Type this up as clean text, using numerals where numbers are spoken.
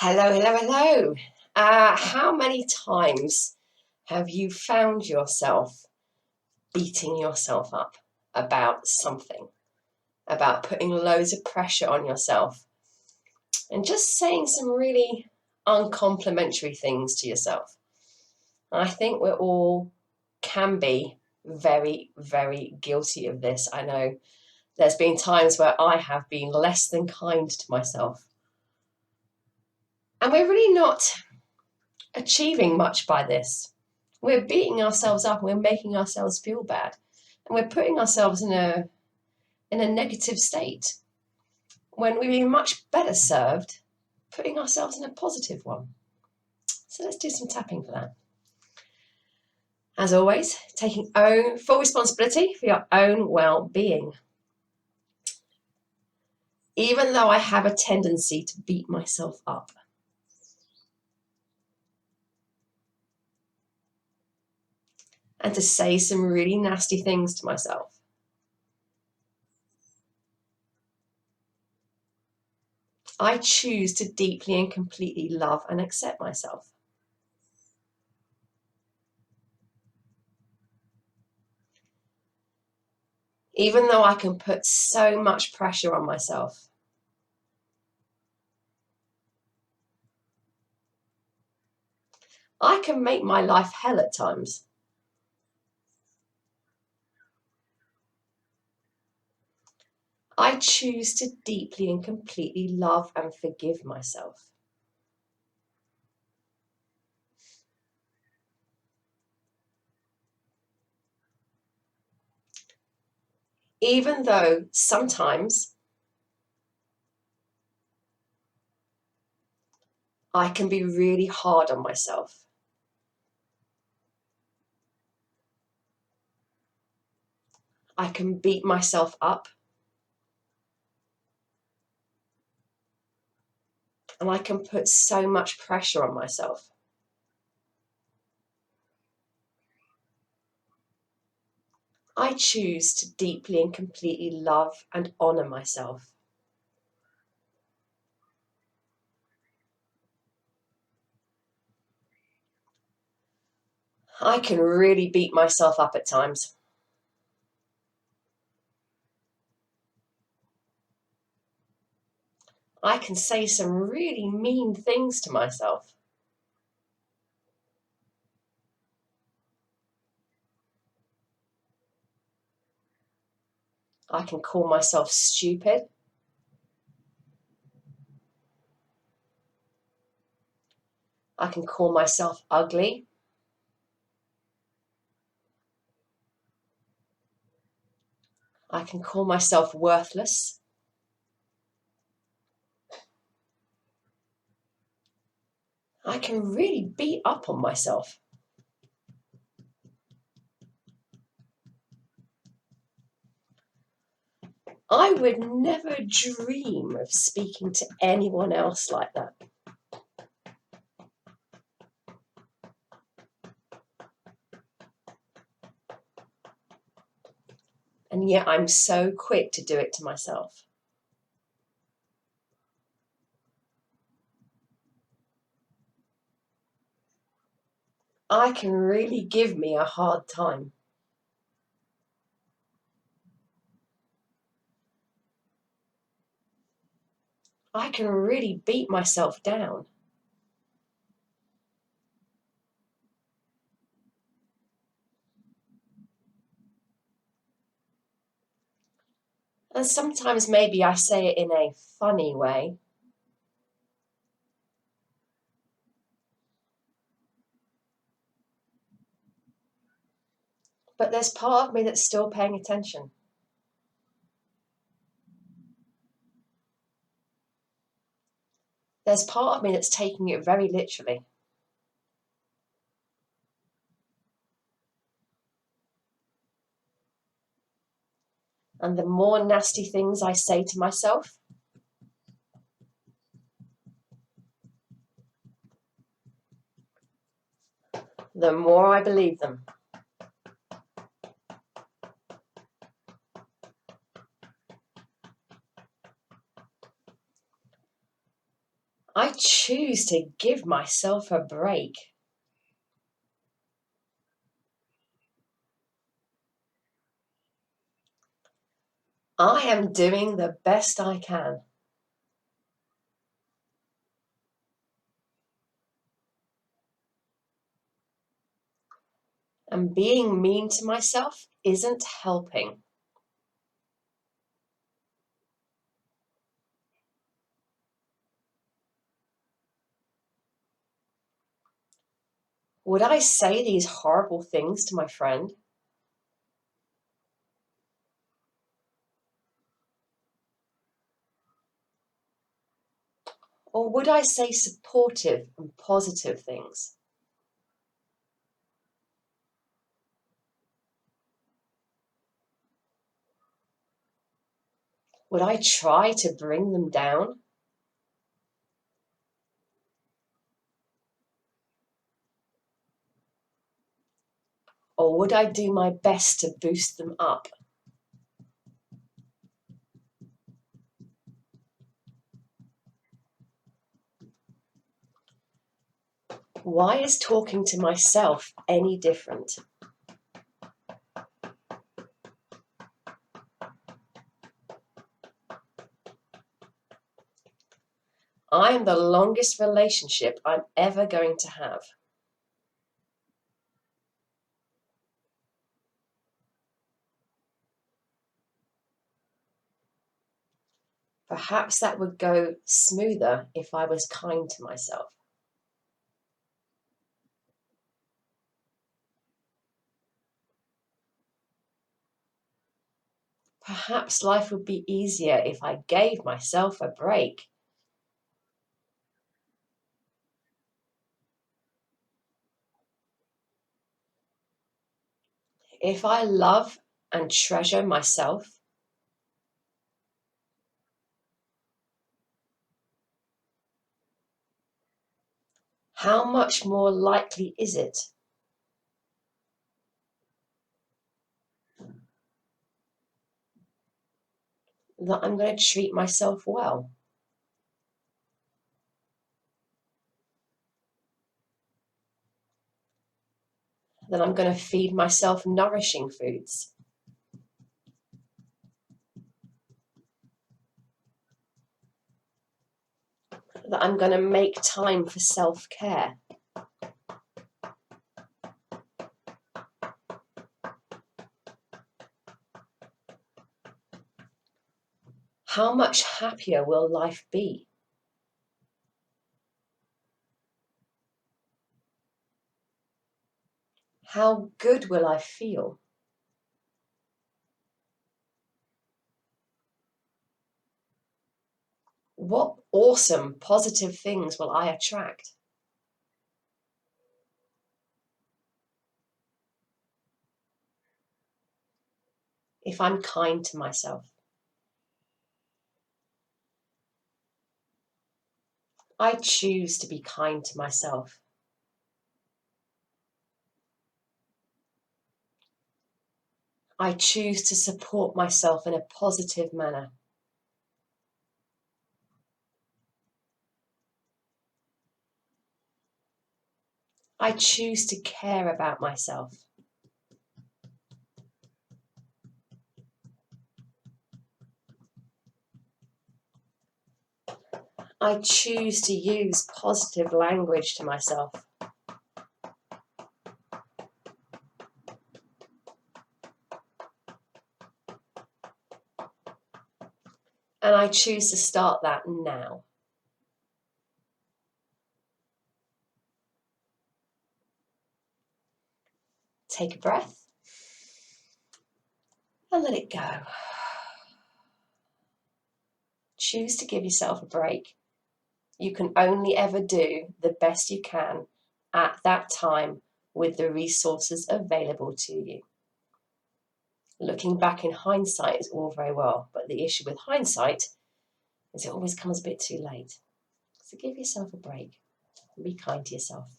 Hello, hello, hello. How many times have you found yourself beating yourself up about something, about putting loads of pressure on yourself and just saying some really uncomplimentary things to yourself? I think we all can be very, very guilty of this. I know there's been times where I have been less than kind to myself. And we're really not achieving much by this. We're beating ourselves up and we're making ourselves feel bad. And we're putting ourselves in a negative state when we'd be much better served putting ourselves in a positive one. So let's do some tapping for that. As always, taking full responsibility for your own well-being. Even though I have a tendency to beat myself up, and to say some really nasty things to myself, I choose to deeply and completely love and accept myself. Even though I can put so much pressure on myself, I can make my life hell at times. I choose to deeply and completely love and forgive myself. Even though sometimes I can be really hard on myself. I can beat myself up. And I can put so much pressure on myself. I choose to deeply and completely love and honor myself. I can really beat myself up at times. I can say some really mean things to myself. I can call myself stupid. I can call myself ugly. I can call myself worthless. I can really beat up on myself. I would never dream of speaking to anyone else like that. And yet I'm so quick to do it to myself. I can really give me a hard time. I can really beat myself down. And sometimes maybe I say it in a funny way. But there's part of me that's still paying attention. There's part of me that's taking it very literally. And the more nasty things I say to myself, the more I believe them. I choose to give myself a break. I am doing the best I can. And being mean to myself isn't helping. Would I say these horrible things to my friend? Or would I say supportive and positive things? Would I try to bring them down? Or would I do my best to boost them up? Why is talking to myself any different? I am the longest relationship I'm ever going to have. Perhaps that would go smoother if I was kind to myself. Perhaps life would be easier if I gave myself a break. If I love and treasure myself, how much more likely is it that I'm going to treat myself well? That I'm going to feed myself nourishing foods? That I'm going to make time for self-care? How much happier will life be? How good will I feel? What awesome positive things will I attract? If I'm kind to myself. I choose to be kind to myself. I choose to support myself in a positive manner. I choose to care about myself. I choose to use positive language to myself. And I choose to start that now. Take a breath and let it go. Choose to give yourself a break. You can only ever do the best you can at that time with the resources available to you. Looking back in hindsight is all very well, but the issue with hindsight is it always comes a bit too late. So give yourself a break and be kind to yourself.